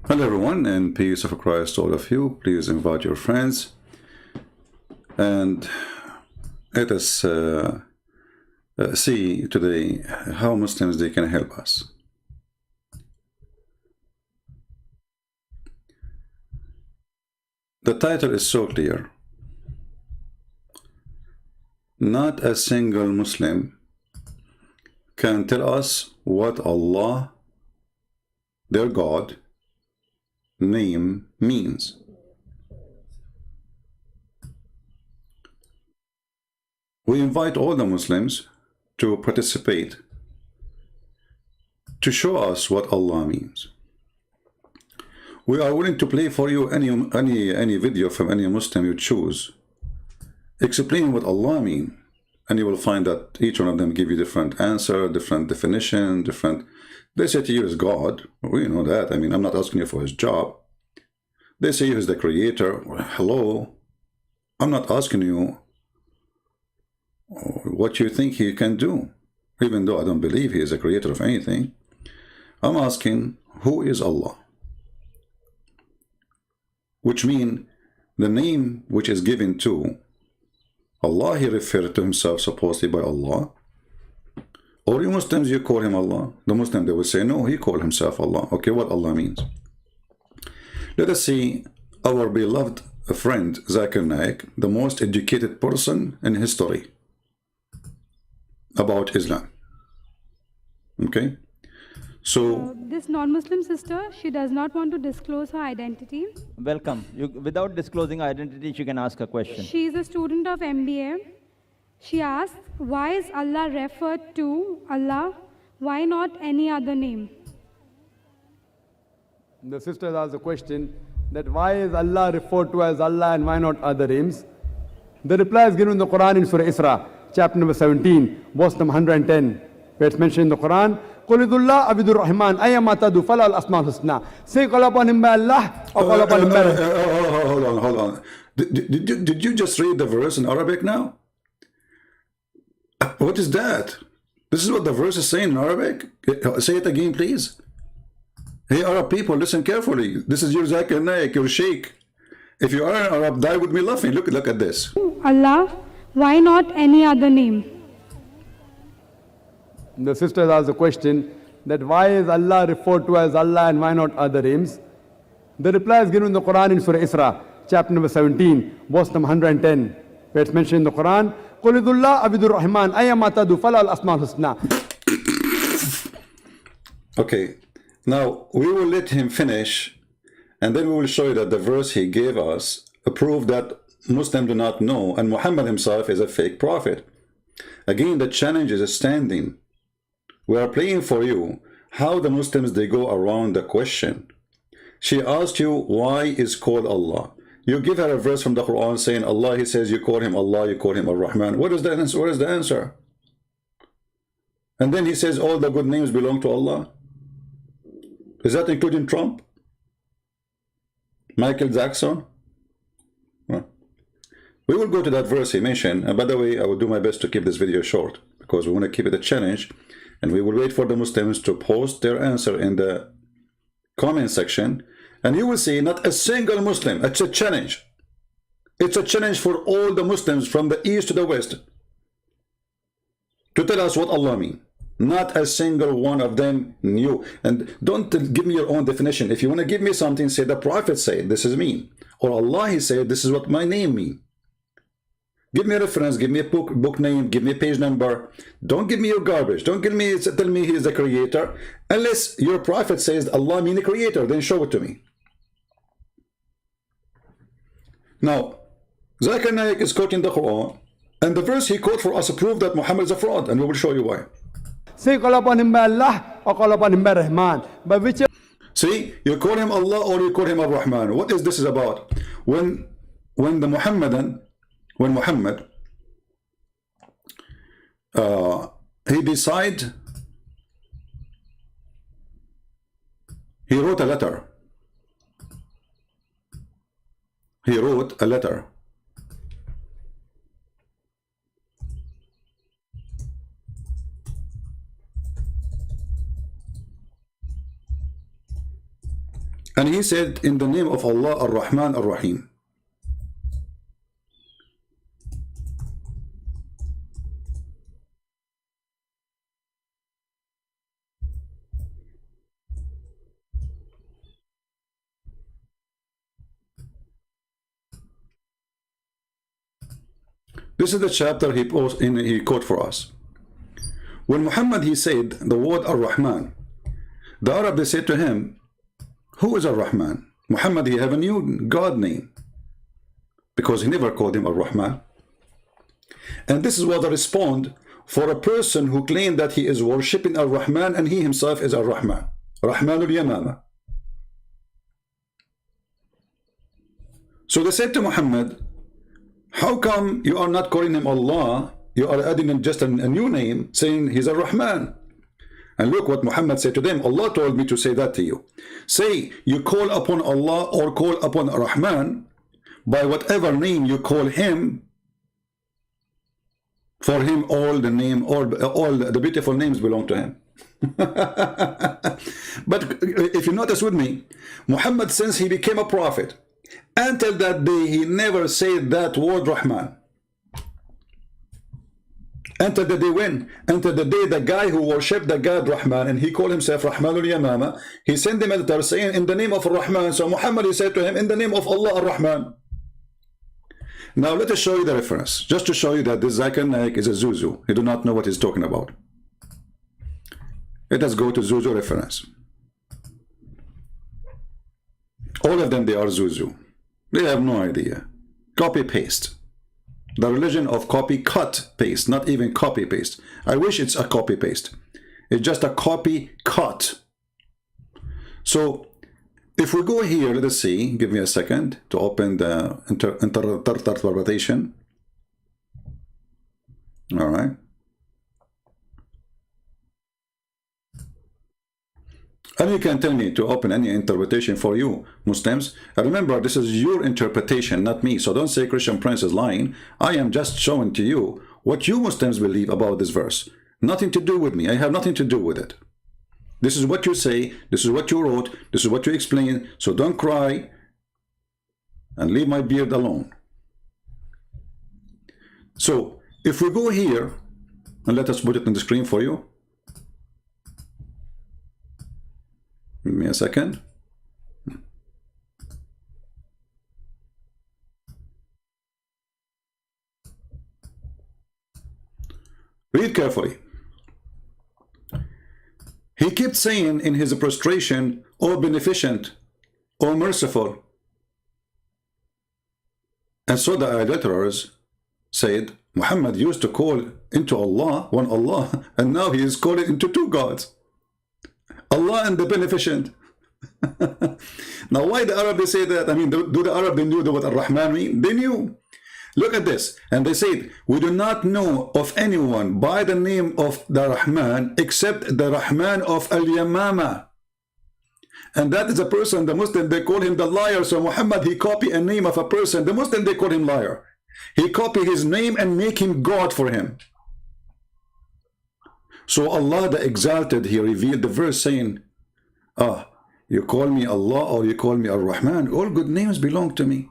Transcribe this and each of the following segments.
Hello everyone, and peace of Christ to all of you. Please invite your friends and let us see today how Muslims they can help us. The title is so clear. Not a single Muslim can tell us what Allah, their God, name means. We invite all the Muslims to participate, to show us what Allah means. We are willing to play for you any video from any Muslim you choose, explaining what Allah means, and you will find that each one of them give you different answer, different definition, different. They say to you is God. We know that. I mean, I'm not asking you for his job. They say he is the creator. Well, hello. I'm not asking you what you think he can do, even though I don't believe he is a creator of anything. I'm asking, who is Allah? Which means the name which is given to Allah, he referred to himself supposedly by Allah. Or you Muslims, you call him Allah. The Muslim, they will say, no, he called himself Allah. Okay, what Allah means. Let us see our beloved friend, Zakir Naik, the most educated person in history about Islam. Okay? So, this non-Muslim sister, she does not want to disclose her identity. Welcome. Without disclosing identity, she can ask a question. She is a student of MBA. She asks, why is Allah referred to Allah? Why not any other name? The sister asked the question that why is Allah referred to as Allah and why not other names? The reply is given in the Quran in Surah Isra, chapter number 17, verse number 110, where it's mentioned in the Quran, قُلِ ذُلَّهِ عَبِدُ الرَّحْمَنِ أَيَّمَا تَدُوا فَلَا الْأَسْمَاءُ الْحُسْنَى. Say call upon him by Allah or call upon him by hold on. Did you just read the verse in Arabic now? What is that? This is what the verse is saying in Arabic? Say it again, please. Hey, Arab people, listen carefully. This is your Zakir Naik, your sheikh. If you are an Arab, die with me laughing. Look at this. Allah, why not any other name? The sister asked the question that why is Allah referred to as Allah and why not other names? The reply is given in the Quran in Surah Isra, chapter number 17, verse number 110, where it's mentioned in the Quran, قُلِ ذُلَّهِ عَبِدُ الرَّحْمَنِ أَيَّمَا تَدُوا فَلَا الْأَسْمَاءُ الْحُسْنَى. Okay, now we will let him finish, and then we will show you that the verse he gave us proved that Muslims do not know, and Muhammad himself is a fake prophet. Again, the challenge is standing. We are playing for you how the Muslims they go around the question. She asked you why is called Allah. You give her a verse from the Quran saying Allah, he says you call him Allah, you call him Ar-Rahman. What is the answer? What is the answer? And then he says all the good names belong to Allah. Is that including Trump? Michael Jackson? We will go to that verse he mentioned. And by the way, I will do my best to keep this video short because we want to keep it a challenge. And we will wait for the Muslims to post their answer in the comment section. And you will see not a single Muslim. It's a challenge. It's a challenge for all the Muslims from the east to the west to tell us what Allah means. Not a single one of them knew. And don't give me your own definition. If you want to give me something, say the Prophet said this is me. Or Allah, he said this is what my name means. Give me a reference, give me a book name, give me a page number. Don't give me your garbage. Don't tell me he is the creator. Unless your prophet says Allah means the creator, then show it to me. Now, Zakir Naik is quoting the Quran, and the verse he quoted for us proved that Muhammad is a fraud, and we will show you why. Say call upon him by Allah or call upon him by Rahman. By whichever. See, you call him Allah or you call him Ar-Rahman. What is this about? When Muhammad he decided, he wrote a letter. He wrote a letter. And he said, in the name of Allah, Ar-Rahman, Ar-Rahim. This is the chapter he quote for us. When Muhammad, he said the word Ar-Rahman, the Arab, they said to him, who is Ar-Rahman? Muhammad, he have a new God name, because he never called him Ar-Rahman. And this is what they respond for a person who claimed that he is worshipping Ar-Rahman and he himself is Ar-Rahman, Rahmanul Yamama. So they said to Muhammad, how come you are not calling him Allah? You are adding in just a new name, saying he's Ar-Rahman. And look what Muhammad said to them. Allah told me to say that to you. Say, you call upon Allah or call upon Ar-Rahman by whatever name you call him. For him, all the name, all the beautiful names belong to him. But if you notice with me, Muhammad, since he became a prophet, until that day, he never said that word Rahman. Until the day when? Until the day the guy who worshipped the God Rahman, and he called himself Rahmanul Yamama, he sent him a letter saying, in the name of Rahman. So Muhammad, he said to him, in the name of Allah Ar-Rahman. Now let us show you the reference, just to show you that this Zakir Naik is a Zuzu. He do not know what he's talking about. Let us go to Zuzu reference. All of them, they are Zuzu. They have no idea. Copy paste. The religion of copy cut paste, not even copy paste. I wish it's a copy paste. It's just a copy cut. So if we go here, let us see, give me a second to open the interpretation. All right. And you can tell me to open any interpretation for you, Muslims. Remember, this is your interpretation, not me. So don't say Christian Prince is lying. I am just showing to you what you Muslims believe about this verse. Nothing to do with me. I have nothing to do with it. This is what you say. This is what you wrote. This is what you explain. So don't cry and leave my beard alone. So if we go here, and let us put it on the screen for you. Give me a second. Read carefully. He kept saying in his prostration, O beneficent, O merciful. And so the idolaters said, Muhammad used to call into Allah, one Allah, and now he is calling into two gods. Allah and the beneficent. Now why the Arab they say that? I mean, do the Arab they knew what Ar-Rahman mean? They knew. Look at this. And they said, we do not know of anyone by the name of the Rahman except the Rahman of Al-Yamama. And that is a person, the Muslim, they call him the liar. So Muhammad, he copied a name of a person. The Muslim, they call him liar. He copied his name and make him God for him. So Allah the Exalted, he revealed the verse saying, you call me Allah or you call me Ar-Rahman, all good names belong to me.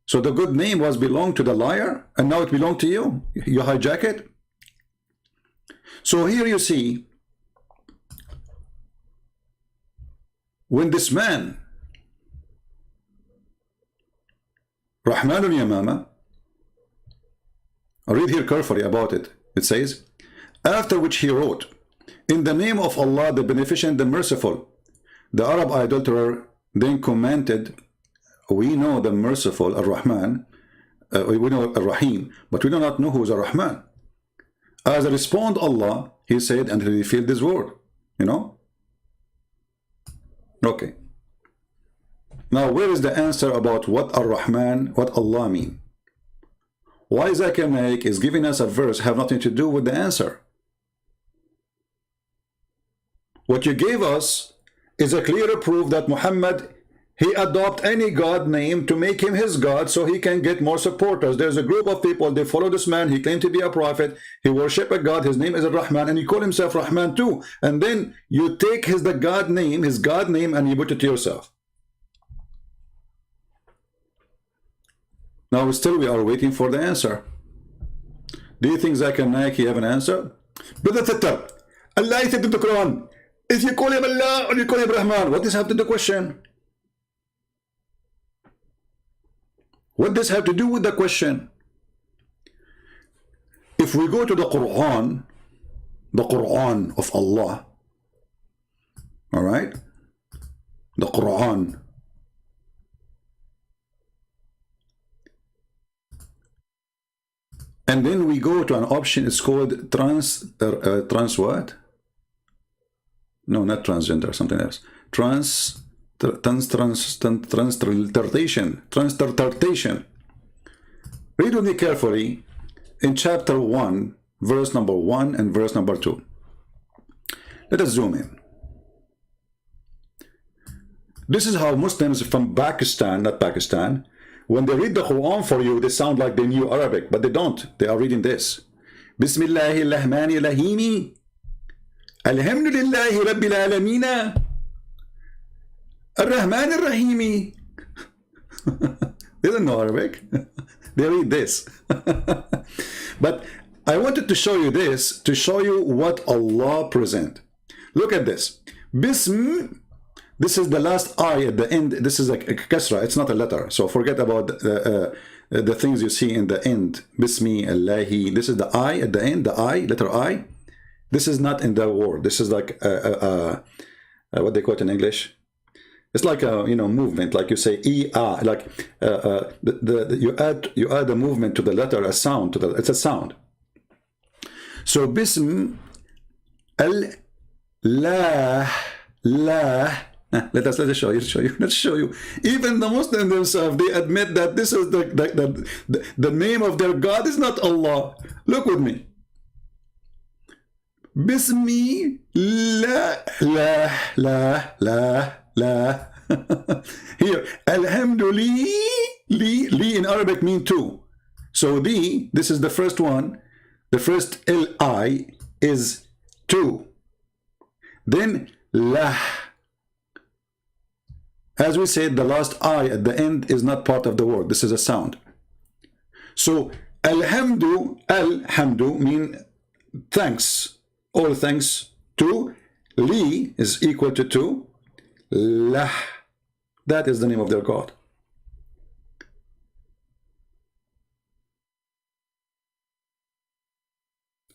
So the good name was belong to the liar, and now it belongs to you. You hijack it. So here you see, when this man, Rahman al-Yamama, read here carefully about it. It says, after which he wrote, in the name of Allah, the Beneficent, the Merciful. The Arab idolater then commented, we know the Merciful, Ar-Rahman, we know Ar-Rahim, but we do not know who is Ar-Rahman. As a respond Allah, he said, and he revealed this word, you know. Okay. Now, where is the answer about what Ar-Rahman, what Allah mean? Why Zakir Naik is giving us a verse have nothing to do with the answer? What you gave us is a clearer proof that Muhammad, he adopt any god name to make him his god so he can get more supporters. There's a group of people, they follow this man, he claimed to be a prophet, he worship a god, his name is Ar-Rahman, and he call himself Rahman too. And then you take his god name, and you put it to yourself. Now still we are waiting for the answer. Do you think Zakir Naik have an answer? Brother Tatar, Allah said in the Quran, if you call him Allah or you call him Rahman, what does have to do with the question? What does have to do with the question? If we go to the Quran of Allah, all right, the Quran, and then we go to an option, it's called trans what? No, not transgender, something else. Transliteration. Read with me carefully in chapter 1, verse number 1 and verse number 2. Let us zoom in. This is how Muslims from Pakistan, not Pakistan, when they read the Quran for you, they sound like they knew Arabic, but they don't. They are reading this. Bismillahirrahmanirrahim. Alhamdulillahi Rabbil Alameen. Ar-Rahman Ar-Rahimi. They don't know Arabic. They read this. But I wanted to show you this, to show you what Allah present. Look at this. Bism. This is the last I at the end. This is a kasra. It's not a letter. So forget about the things you see in the end. Bismi, Allahi. This is the I at the end. The I, letter I. This is not in the word. This is like what they call it in English. It's like a movement. Like you say E-A. Like you add a movement to the letter, a sound to the. It's a sound. So Bism, Al, La. Let's show you. Let's show you. Even the Muslims themselves, they admit that this is the name of their God is not Allah. Look with me. Bismi la. Here, Alhamdulillah, li in Arabic mean two. So this is the first one. The first L-I is two. Then lah. As we said, the last I at the end is not part of the word. This is a sound. So alhamdu mean thanks. All thanks to. Li is equal to two. Lah. That is the name of their God.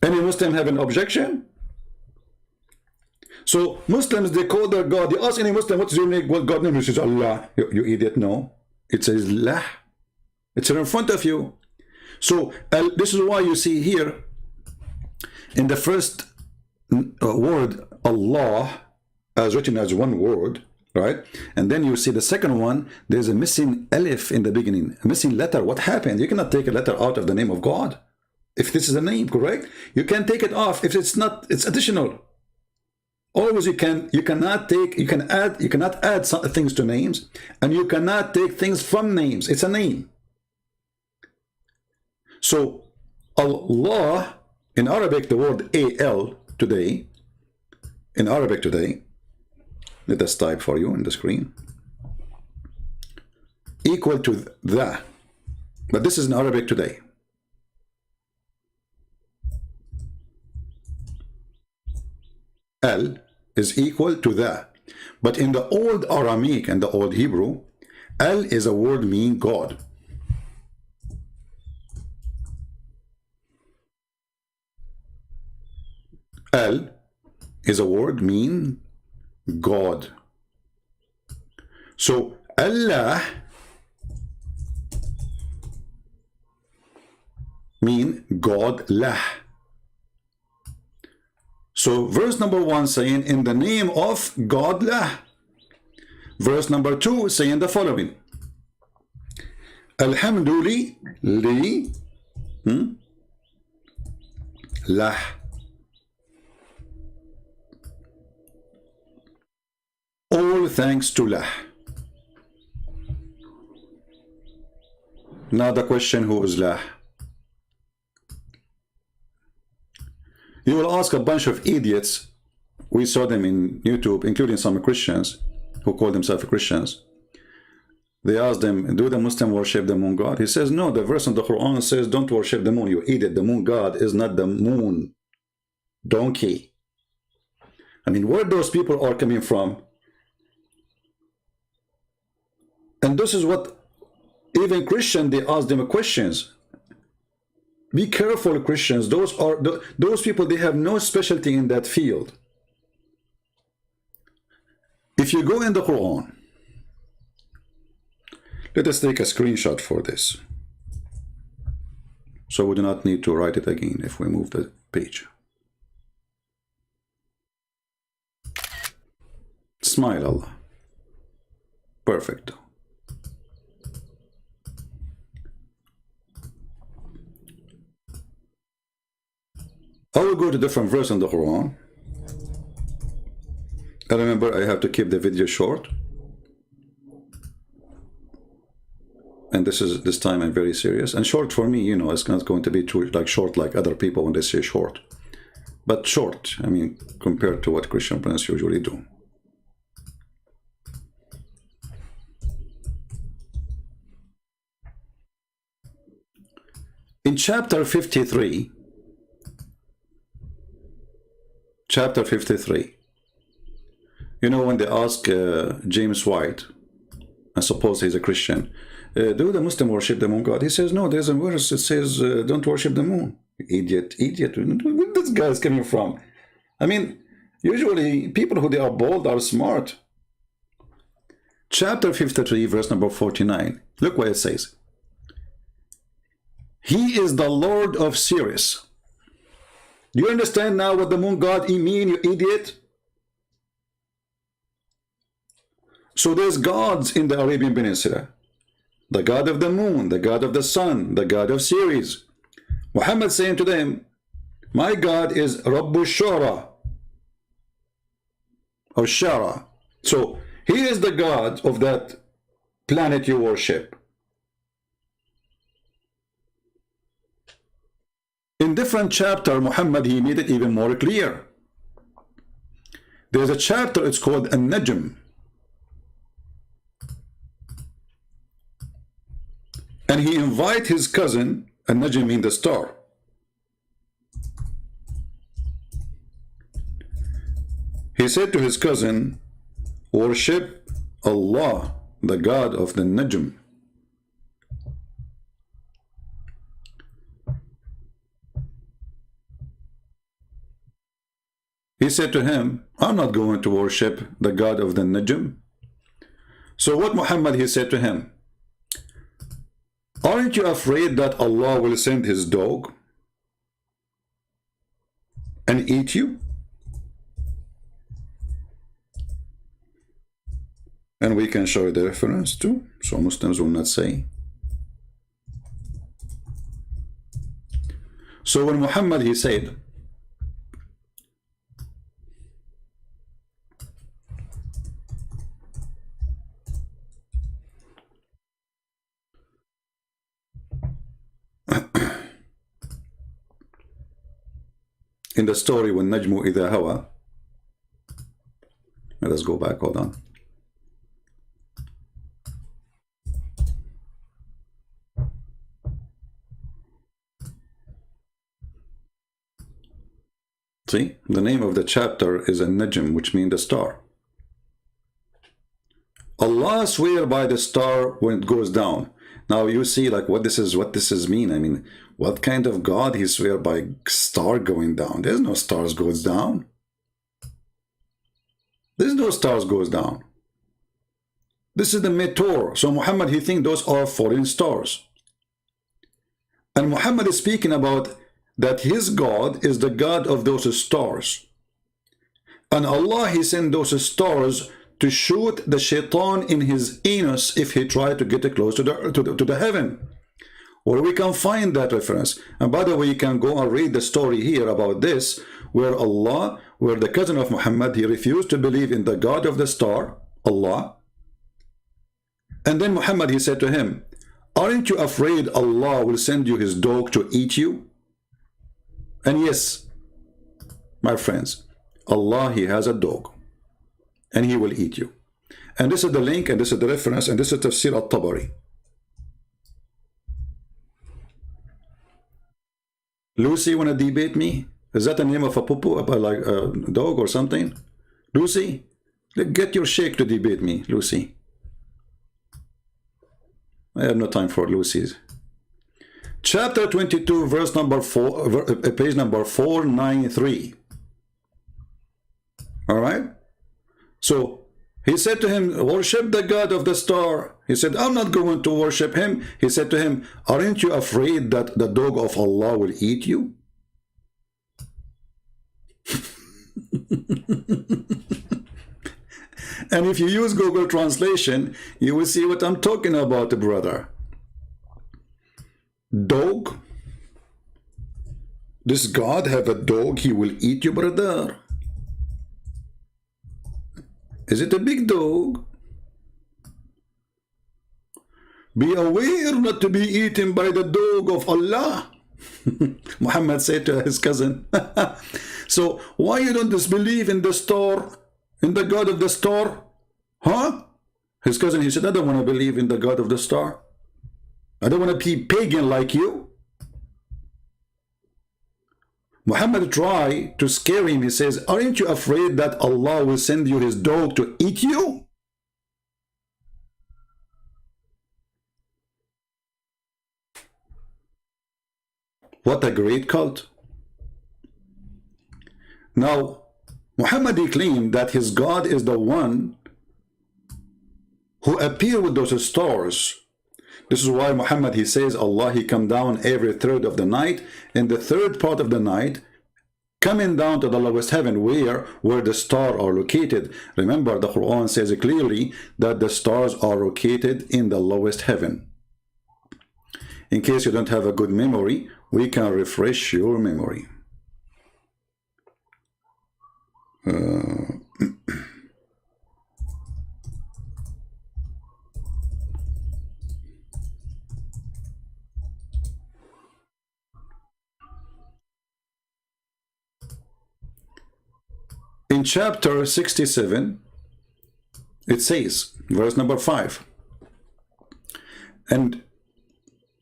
Any Muslim have an objection? So Muslims, they call their God. They ask any Muslim, what's your name? What God name? He says Allah. You idiot, no. It says Lah. It's in front of you. So this is why you see here in the first word Allah as written as one word, right? And then you see the second one, there's a missing alif in the beginning, a missing letter. What happened? You cannot take a letter out of the name of God. If this is a name, correct? You can take it off if it's not, it's additional. Always you cannot add some things to names, and you cannot take things from names. It's a name. So Allah in Arabic, the word al today, in Arabic today, let us type for you in the screen, equal to the, but this is in Arabic today. Al is equal to the, but in the old Aramaic and the old Hebrew, Al is a word meaning God. Al is a word mean God. So Allah mean God lah. So verse number 1 saying in the name of God lah. Verse number 2 saying the following. Alhamdulillah li lah. All thanks to lah. Now the question, who is Lah? You will ask a bunch of idiots. We saw them in YouTube, including some Christians who call themselves Christians. They asked them, do the Muslim worship the moon god? He says, no, the verse in the Quran says, don't worship the moon, you idiot. The moon god is not the moon. Donkey. I mean, where those people are coming from? And this is what even Christians, they ask them questions. Be careful, Christians. Those people, they have no specialty in that field. If you go in the Quran, let us take a screenshot for this, so we do not need to write it again if we move the page. Smile, Allah. Perfect. I will go to different verse in the Quran. And remember, I have to keep the video short. And this time I'm very serious. And short for me, you know, it's not going to be too short like other people when they say short. But short, I mean, compared to what Christian friends usually do. In chapter 53, you know, when they ask James White, I suppose he's a Christian, do the Muslim worship the moon god? He says, no, there's a verse that says, don't worship the moon. Idiot. Where this guy is coming from? I mean, usually people who they are bold are smart. Chapter 53, verse number 49. Look what it says. He is the Lord of Sirius. Do you understand now what the moon god mean, you idiot? So there's gods in the Arabian Peninsula. The god of the moon, the god of the sun, the god of Sirius. Muhammad saying to them, my God is Rabbu Shara, or Shara. So he is the god of that planet you worship. In different chapter, Muhammad, he made it even more clear. There's a chapter, it's called An-Najm. And he invite his cousin, An-Najm means the star. He said to his cousin, worship Allah, the God of the Najm. He said to him, I'm not going to worship the God of the Najm. So what Muhammad, he said to him, aren't you afraid that Allah will send his dog and eat you? And we can show the reference too, so Muslims will not say. So when Muhammad, he said, in the story when Najmu Idha Hawa, let us go back, hold on. See, the name of the chapter is An-Najm, which means the star. Allah swear by the star when it goes down. Now you see like what this is mean. I mean, what kind of God he swear by star going down? There's no stars goes down. There's no stars goes down. This is the meteor. So Muhammad, he think those are foreign stars. And Muhammad is speaking about that his God is the God of those stars. And Allah, he sent those stars to shoot the shaitan in his anus if he tried to get close to the heaven. Or we can find that reference. And by the way, you can go and read the story here about this, where the cousin of Muhammad, he refused to believe in the God of the star, Allah. And then Muhammad, he said to him, aren't you afraid Allah will send you his dog to eat you? And yes, my friends, Allah, he has a dog and he will eat you. And this is the link, and this is the reference, and this is Tafsir al-Tabari. Lucy wanna debate me? Is that the name of a poo-poo, like a dog or something? Lucy, get your sheikh to debate me, Lucy. I have no time for Lucy's. Chapter 22, verse number 4, page number 493. All right? So, he said to him, worship the God of the star. He said, I'm not going to worship him. He said to him, aren't you afraid that the dog of Allah will eat you? And if you use Google Translation, you will see what I'm talking about, brother. Dog? Does God have a dog? He will eat you, brother. Is it a big dog? Be aware not to be eaten by the dog of Allah. Muhammad said to his cousin. So why you don't disbelieve in the star, in the God of the star? Huh? His cousin, he said, I don't want to believe in the God of the star. I don't want to be pagan like you. Muhammad tried to scare him. He says, aren't you afraid that Allah will send you his dog to eat you? What a great cult. Now, Muhammad claimed that his God is the one who appeared with those stars. This is why Muhammad, he says, Allah, he come down every third of the night. In the third part of the night, coming down to the lowest heaven, where the stars are located. Remember, the Quran says clearly that the stars are located in the lowest heaven. In case you don't have a good memory, we can refresh your memory. In chapter 67, it says, verse number 5, and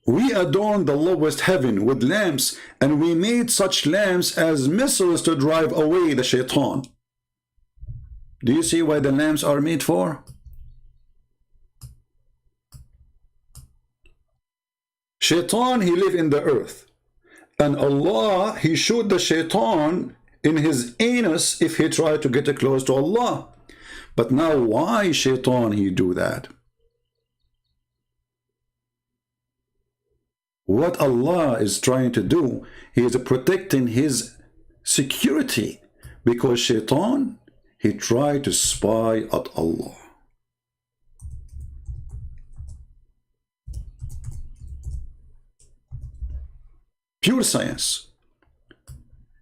we adorned the lowest heaven with lamps, and we made such lamps as missiles to drive away the shaitan. Do you see why the lamps are made for? Shaitan, he live in the earth, and Allah, he shoot the shaitan in his anus if he tried to get close to Allah. But now why shaitan he do that? What Allah is trying to do, he is protecting his security, because shaitan, he tried to spy at Allah. Pure Science,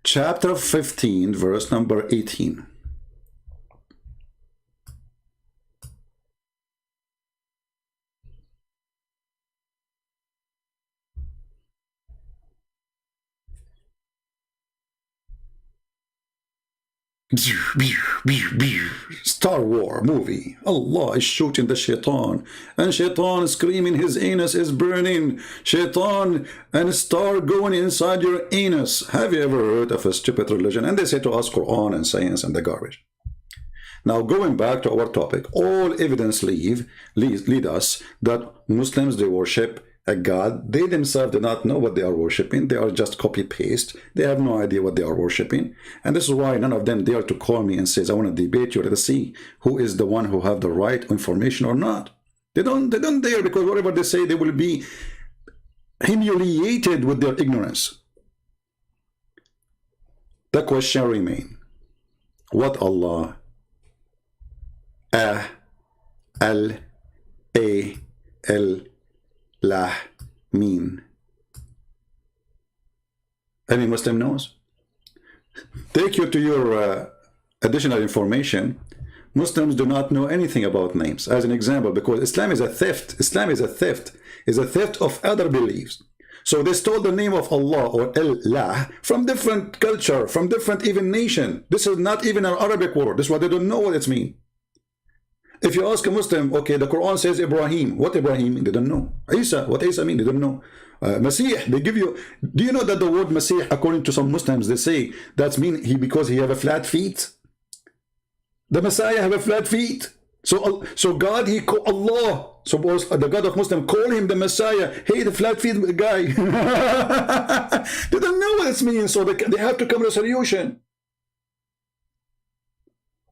chapter 15, verse number 18. Star Wars movie. Allah is shooting the shaitan, and shaitan screaming his anus is burning. Shaitan and star going inside your anus. Have you ever heard of a stupid religion? And they say to us Quran and science and the garbage. Now going back to our topic, all evidence lead us that Muslims, they worship a God. They themselves do not know what they are worshipping. They are just copy-paste. They have no idea what they are worshipping. And this is why none of them dare to call me and says, I want to debate you. Let's see who is the one who have the right information or not. They don't dare, because whatever they say, they will be humiliated with their ignorance. The question remains, what Allah, Al, Lah mean? Any Muslim knows? Take you to your additional information. Muslims do not know anything about names. As an example, because Islam is a theft. Islam is a theft. Is a theft of other beliefs. So they stole the name of Allah or Allah from different culture, from different even nation. This is not even an Arabic word. This is what they don't know what it means. If you ask a Muslim, okay, the Quran says Ibrahim. What Ibrahim? They don't know. Isa, what Isa mean? They don't know. Masih, they give you. Do you know that the word Masih, according to some Muslims, they say that's mean he because he have a flat feet. The Messiah have a flat feet. So God, he call Allah. Suppose the God of Muslim call him the Messiah. Hey, the flat feet guy. They don't know what it means, so they have to come to a solution.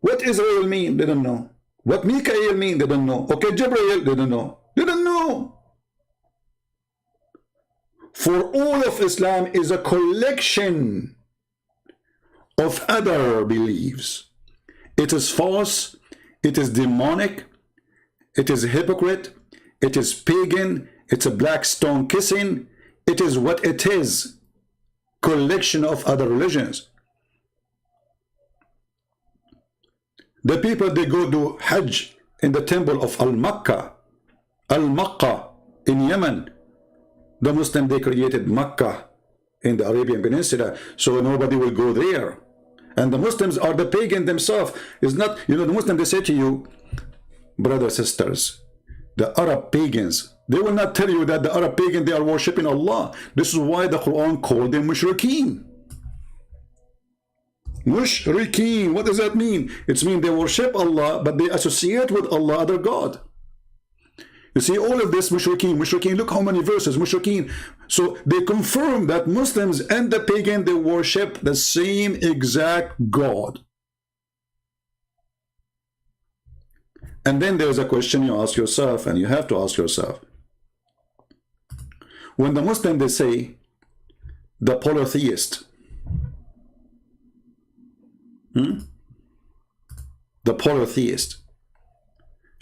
What Israel mean? They don't know. What Mikael mean? They don't know. Okay, Jibreel, they don't know. They don't know. For all of Islam is a collection of other beliefs. It is false, it is demonic, it is hypocrite, it is pagan, it's a black stone kissing, it is what it is. Collection of other religions. The people, they go to Hajj in the temple of Al-Makkah in Yemen. The Muslim, they created Makkah in the Arabian Peninsula, so nobody will go there. And the Muslims are the pagan themselves. It's not, you know, the Muslim, they say to you, brothers, sisters, the Arab pagans, they will not tell you that the Arab pagan, they are worshipping Allah. This is why the Quran called them mushrikeen. Mushrikeen, what does that mean? It means they worship Allah, but they associate with Allah other God. You see, all of this mushrikeen, look how many verses, mushrikeen. So they confirm that Muslims and the pagan, they worship the same exact God. And then there's a question you ask yourself, and you have to ask yourself. When the Muslim, they say, the polytheist, the polytheist,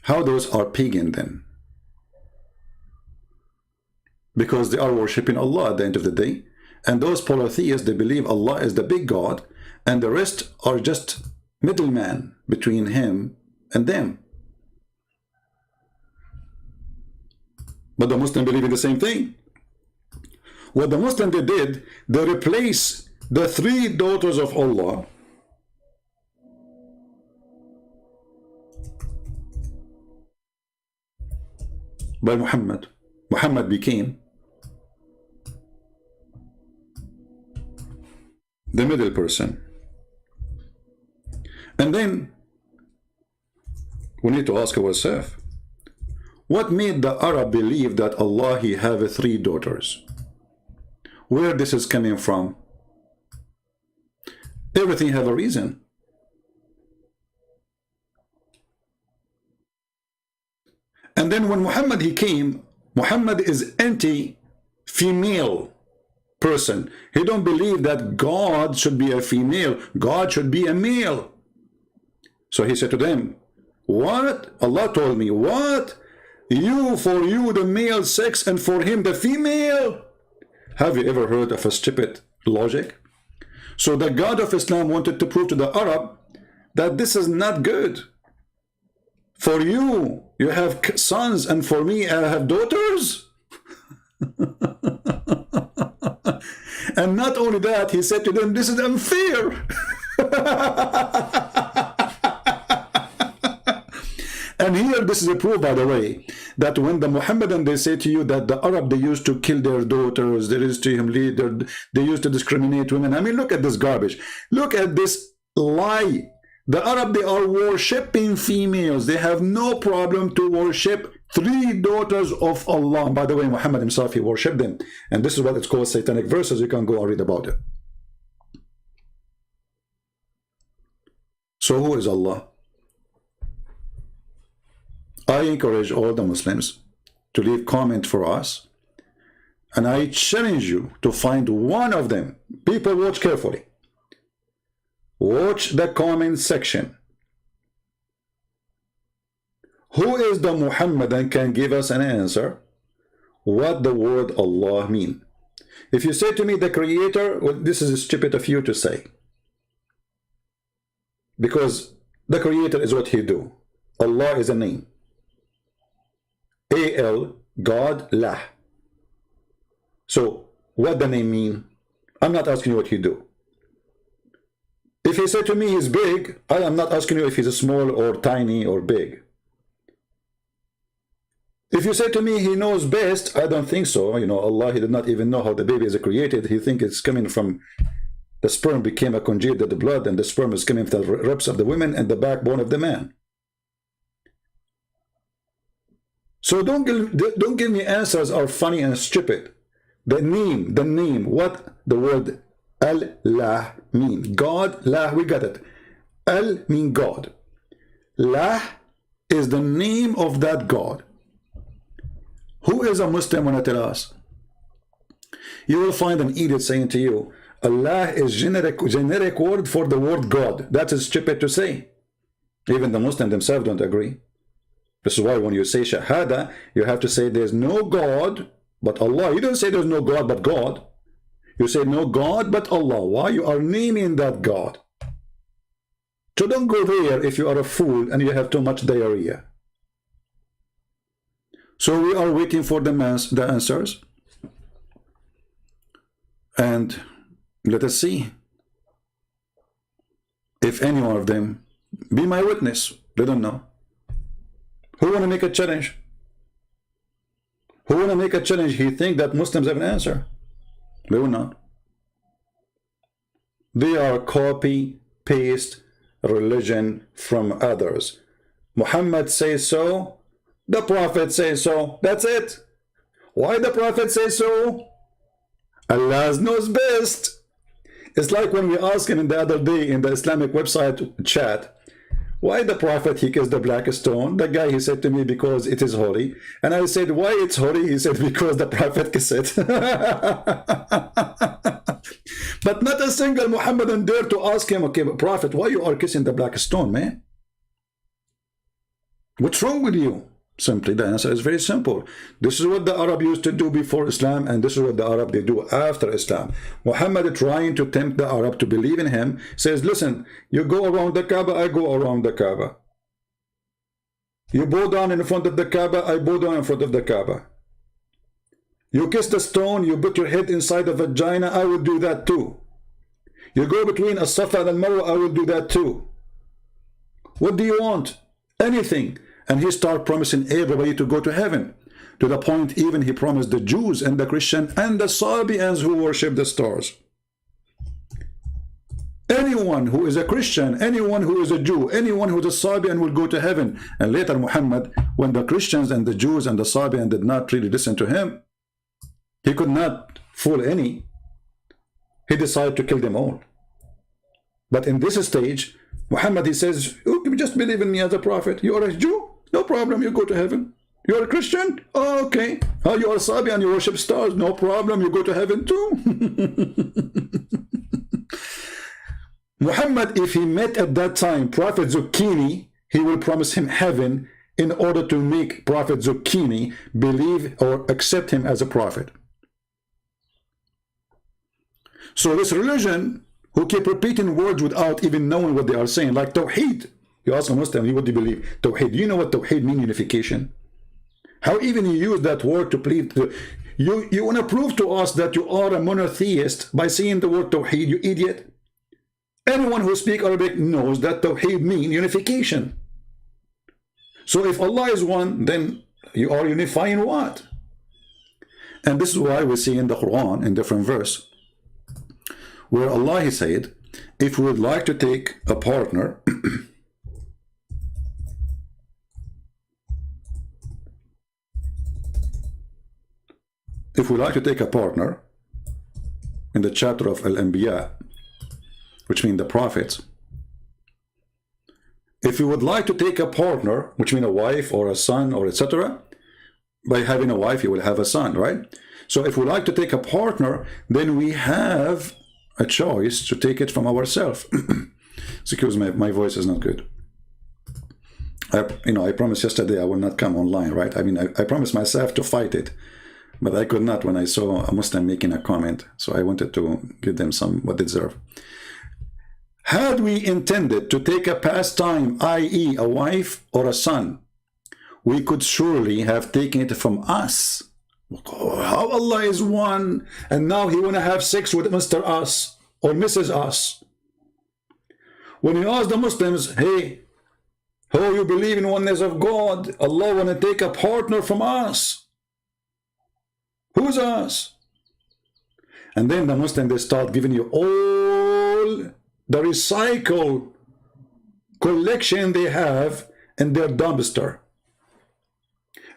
how those are pagan then? Because they are worshipping Allah at the end of the day. And those polytheists, they believe Allah is the big God, and the rest are just middlemen between him and them. But the Muslim believe in the same thing. What the Muslim they did, they replaced the three daughters of Allah by Muhammad. Muhammad became the middle person. And then we need to ask ourselves, what made the Arab believe that Allah, he have three daughters? Where this is coming from? Everything have a reason. And then when Muhammad, he came, Muhammad is anti-female person. He don't believe that God should be a female. God should be a male. So he said to them, what? Allah told me, what? For you the male sex and for him the female? Have you ever heard of a stupid logic? So the God of Islam wanted to prove to the Arab that this is not good. For you, you have sons, and for me, I have daughters. And not only that, he said to them, this is unfair. And here, this is a proof, by the way, that when the Muhammadan, they say to you that the Arab, they used to kill their daughters, they used to they used to discriminate women. I mean, look at this garbage. Look at this lie. The Arab, they are worshipping females. They have no problem to worship three daughters of Allah. By the way, Muhammad himself, he worshipped them. And this is what it's called satanic verses. You can go and read about it. So who is Allah? I encourage all the Muslims to leave comment for us. And I challenge you to find one of them. People, watch carefully. Watch the comment section. Who is the Muhammadan can give us an answer what the word Allah mean? If you say to me the creator, well, this is stupid of you to say. Because the creator is what he do. Allah is a name. A-L, God, lah. So what the name mean? I'm not asking you what he do. If he said to me he's big, I am not asking you if he's small or tiny or big. If you say to me he knows best, I don't think so. You know, Allah, he did not even know how the baby is created. He think it's coming from the sperm became a congealed of the blood, and the sperm is coming from the ribs of the women and the backbone of the man. So don't give me answers are funny and stupid. The name, what the word Allah mean? God, lah, we got it. Al mean God. Lah is the name of that God. Who is a Muslim when I tell us? You will find an idiot saying to you, Allah is generic word for the word God. That is stupid to say. Even the Muslims themselves don't agree. This is why when you say Shahada, you have to say there's no God but Allah. You don't say there's no God but God. You say no God but Allah. Why? You are naming that God. So don't go there if you are a fool and you have too much diarrhea. So we are waiting for the answers. And let us see if any one of them be my witness. They don't know. Who want to make a challenge? Who want to make a challenge? He think that Muslims have an answer. They will not. They are copy, paste religion from others. Muhammad says so. The Prophet says so. That's it. Why the Prophet says so? Allah knows best. It's like when we asked him the other day in the Islamic website chat, why the Prophet he kissed the black stone? The guy, he said to me, because it is holy. And I said, why it's holy? He said, because the Prophet kissed it. But not a single Muhammadan dare to ask him, okay, but Prophet, why you are kissing the black stone, man? What's wrong with you? Simply, the answer is very simple. This is what the Arab used to do before Islam, and this is what the Arab they do after Islam. Muhammad trying to tempt the Arab to believe in him, says, listen, you go around the Kaaba, I go around the Kaaba. You bow down in front of the Kaaba, I bow down in front of the Kaaba. You kiss the stone, you put your head inside a vagina, I will do that too. You go between As-Safa and Al-Marwa, I will do that too. What do you want? Anything. And he started promising everybody to go to heaven. To the point even he promised the Jews and the Christians and the Sabians who worship the stars. Anyone who is a Christian, anyone who is a Jew, anyone who is a Sabian will go to heaven. And later Muhammad, when the Christians and the Jews and the Sabian did not really listen to him, he could not fool any. He decided to kill them all. But in this stage, Muhammad, he says, you just believe in me as a prophet. You are a Jew? No problem, you go to heaven. You are a Christian? Oh, okay. Oh, you are a Sabian, you worship stars? No problem, you go to heaven too. Muhammad, if he met at that time Prophet Zucchini, he will promise him heaven in order to make Prophet Zucchini believe or accept him as a prophet. So this religion, who keep repeating words without even knowing what they are saying, like Tawheed. You ask a Muslim, what do you believe? Tawheed. Do you know what Tawheed means? Unification. How even you use that word to plead? You want to prove to us that you are a monotheist by saying the word Tawheed, you idiot. Anyone who speaks Arabic knows that Tawheed means unification. So if Allah is one, then you are unifying what? And this is why we see in the Quran, in different verse, where Allah, he said, if we would like to take a partner, if we like to take a partner, in the chapter of Al-Anbiya, which means the prophets, if you would like to take a partner, which means a wife or a son or etc., by having a wife you will have a son, right? So if we like to take a partner, then we have a choice to take it from ourselves. Excuse me, my voice is not good. I promised yesterday I will not come online, right? I mean, I promised myself to fight it, but I could not when I saw a Muslim making a comment. So I wanted to give them some what they deserve. Had we intended to take a pastime, i.e. a wife or a son, we could surely have taken it from us. How Allah is one, and now he want to have sex with Mr. Us or Mrs. Us. When you ask the Muslims, hey, how you believe in oneness of God, Allah want to take a partner from us. Who's us? And then the Muslims, they start giving you all the recycle collection they have in their dumpster.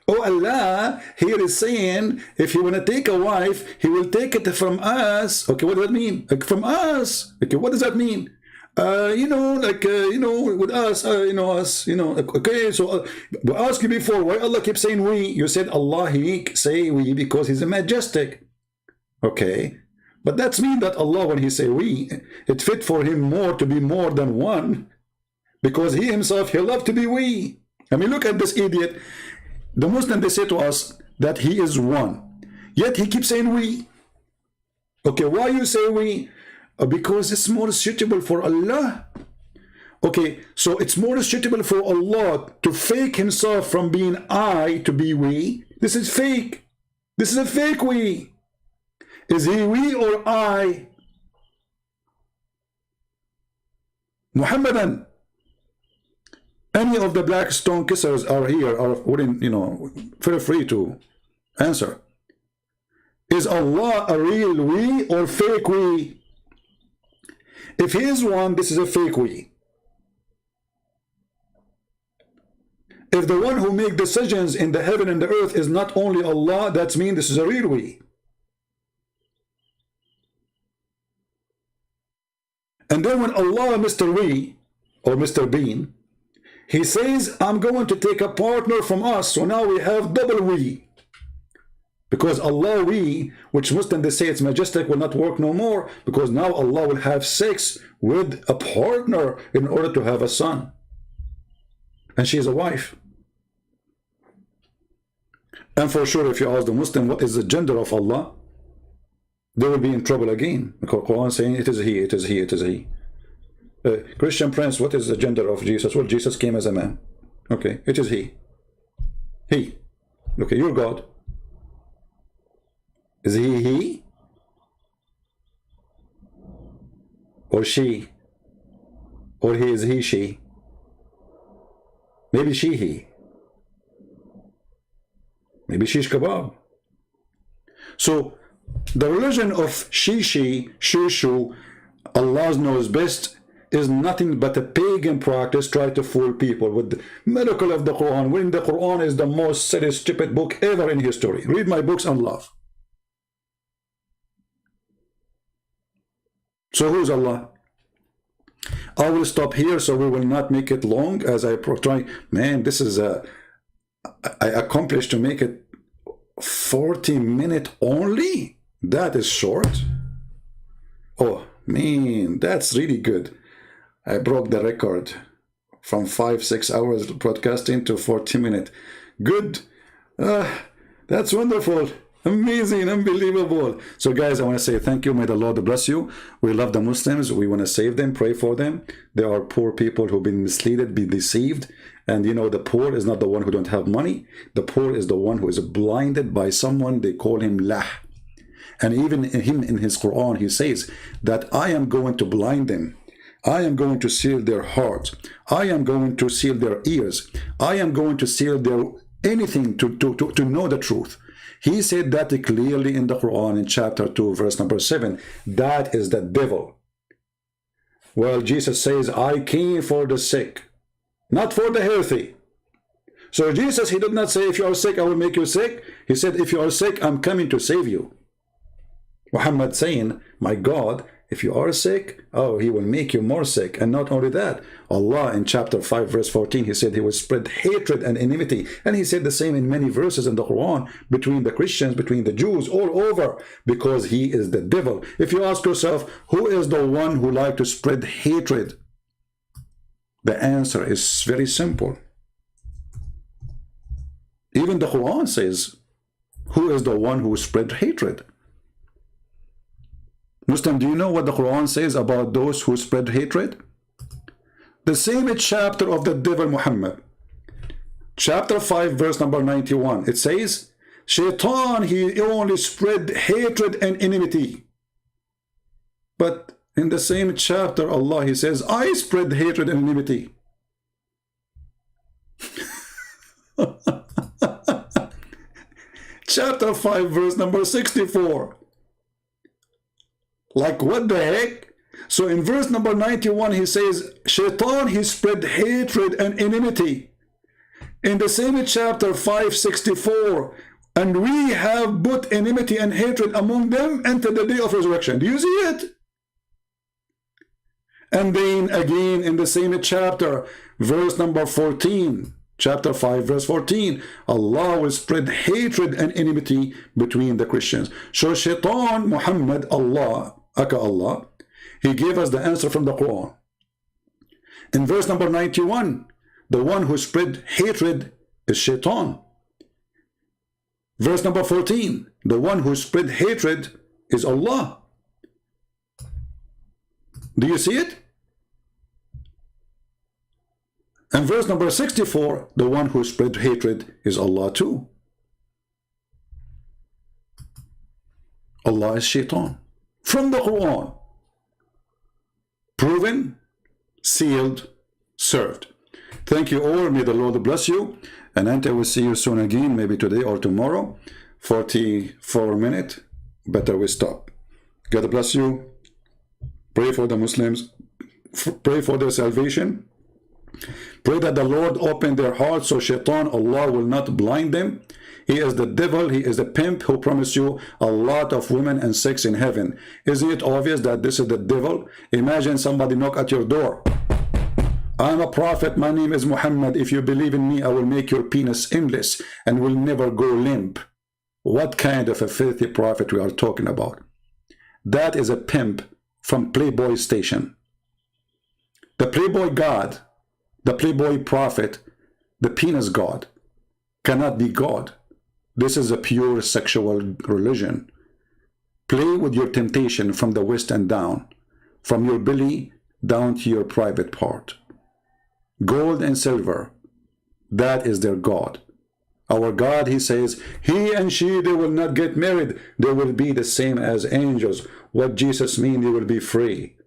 Oh, Allah here is saying, if you want to take a wife, he will take it from us. Okay, what does that mean? Like, from us. Okay, what does that mean? With us, okay, so we asked you before, why Allah keeps saying we? You said Allah, he say we because he's a majestic. Okay, but that's mean that Allah, when he say we, it fit for him more to be more than one, because he himself, he loved to be we. I mean, look at this idiot. The Muslim, they say to us that he is one, yet he keeps saying we. Okay, why you say we? Because it's more suitable for Allah. Okay, so it's more suitable for Allah to fake himself from being I to be we. This is fake. This is a fake we. Is he we or I? Muhammadan. Any of the black stone kissers are here, are wouldn't, feel free to answer. Is Allah a real we or fake we? If he is one, this is a fake we. If the one who makes decisions in the heaven and the earth is not only Allah, that means this is a real we. And then when Allah, Mr. We, or Mr. Bean, he says, I'm going to take a partner from us, so now we have double we. Because Allah we, which Muslims they say it's majestic, will not work no more, because now Allah will have sex with a partner in order to have a son. And she is a wife. And for sure, if you ask the Muslim what is the gender of Allah, they will be in trouble again. The Quran saying it is he, it is he, it is he. Christian Prince, what is the gender of Jesus? Well, Jesus came as a man. Okay, it is he. He. Okay, you're God. Is he? Or she? Or he is he, she? Maybe she, he. Maybe shish kebab. So, the religion of she, shu, Allah knows best, is nothing but a pagan practice, try to fool people with the miracle of the Quran, when the Quran is the most silly, stupid book ever in history. Read my books and laugh. So who's Allah? I will stop here so we will not make it long as I try. Man, this is I accomplished to make it 40-minute only. That is short. Oh man, that's really good. I broke the record from 5-6 hours broadcasting to 40-minute. Good. That's wonderful. Amazing, unbelievable. So guys, I want to say thank you. May the Lord bless you. We love the Muslims. We want to save them, pray for them. There are poor people who've been misled, been deceived. And the poor is not the one who don't have money. The poor is the one who is blinded by someone. They call him lah. And even him in his Quran, he says that I am going to blind them. I am going to seal their hearts. I am going to seal their ears. I am going to seal their anything to know the truth. He said that clearly in the Quran in chapter 2, verse number 7. That is the devil. Well, Jesus says, I came for the sick, not for the healthy. So Jesus, he did not say, if you are sick, I will make you sick. He said, if you are sick, I'm coming to save you. Muhammad saying, my God, if you are sick, oh, he will make you more sick. And not only that, Allah in chapter 5 verse 14, he said he will spread hatred and enmity. And he said the same in many verses in the Quran, between the Christians, between the Jews, all over, because he is the devil. If you ask yourself, who is the one who like to spread hatred? The answer is very simple. Even the Quran says, who is the one who spread hatred? Muslim, do you know what the Quran says about those who spread hatred? The same chapter of the devil Muhammad, chapter 5, verse number 91. It says, Shaitan, he only spread hatred and enmity. But in the same chapter, Allah, he says, I spread hatred and enmity. Chapter 5, verse number 64. Like, what the heck? So in verse number 91, he says, Shaitan, he spread hatred and enmity. In the same chapter 564, and we have put enmity and hatred among them until the day of resurrection. Do you see it? And then again in the same chapter, verse number 14, chapter 5, verse 14, Allah will spread hatred and enmity between the Christians. So Shaitan, Muhammad, Allah, Allah, he gave us the answer from the Quran. In verse number 91, the one who spread hatred is Shaitan. Verse number 14, the one who spread hatred is Allah. Do you see it? And verse number 64, the one who spread hatred is Allah too. Allah is Shaitan. From the Quran. Proven, sealed, served. Thank you all. May the Lord bless you. And until we see you soon again, maybe today or tomorrow, 44 minutes, better we stop. God bless you. Pray for the Muslims. Pray for their salvation. Pray that the Lord open their hearts so Shaitan, Allah, will not blind them. He is the devil, he is a pimp who promised you a lot of women and sex in heaven. Isn't it obvious that this is the devil? Imagine somebody knock at your door. I'm a prophet, my name is Muhammad. If you believe in me, I will make your penis endless and will never go limp. What kind of a filthy prophet we are talking about? That is a pimp from Playboy station. The Playboy God, the Playboy prophet, the penis God cannot be God. This is a pure sexual religion. Play with your temptation from the waist and down, from your belly down to your private part. Gold and silver, that is their God. Our God, he says, he and she, they will not get married. They will be the same as angels. What Jesus means, they will be free.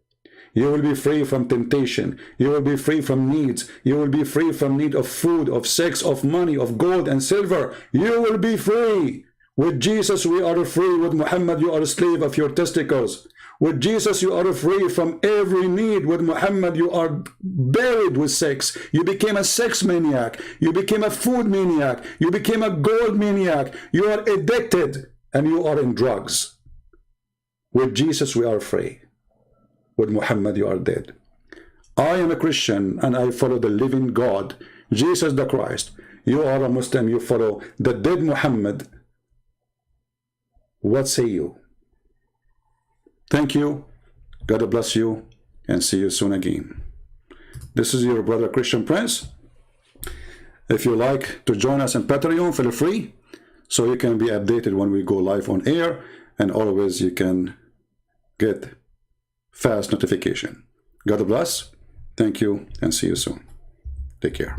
You will be free from temptation. You will be free from needs. You will be free from need of food, of sex, of money, of gold and silver. You will be free. With Jesus, we are free. With Muhammad, you are a slave of your testicles. With Jesus, you are free from every need. With Muhammad, you are buried with sex. You became a sex maniac. You became a food maniac. You became a gold maniac. You are addicted and you are in drugs. With Jesus, we are free. With Muhammad, you are dead. I am a Christian and I follow the living God, Jesus the Christ. You are a Muslim, you follow the dead Muhammad. What say you? Thank you. God bless you and see you soon again. This is your brother Christian Prince. If you like to join us on Patreon, feel free, so you can be updated when we go live on air, and always you can get fast notification. God bless. Thank you and see you soon. Take care.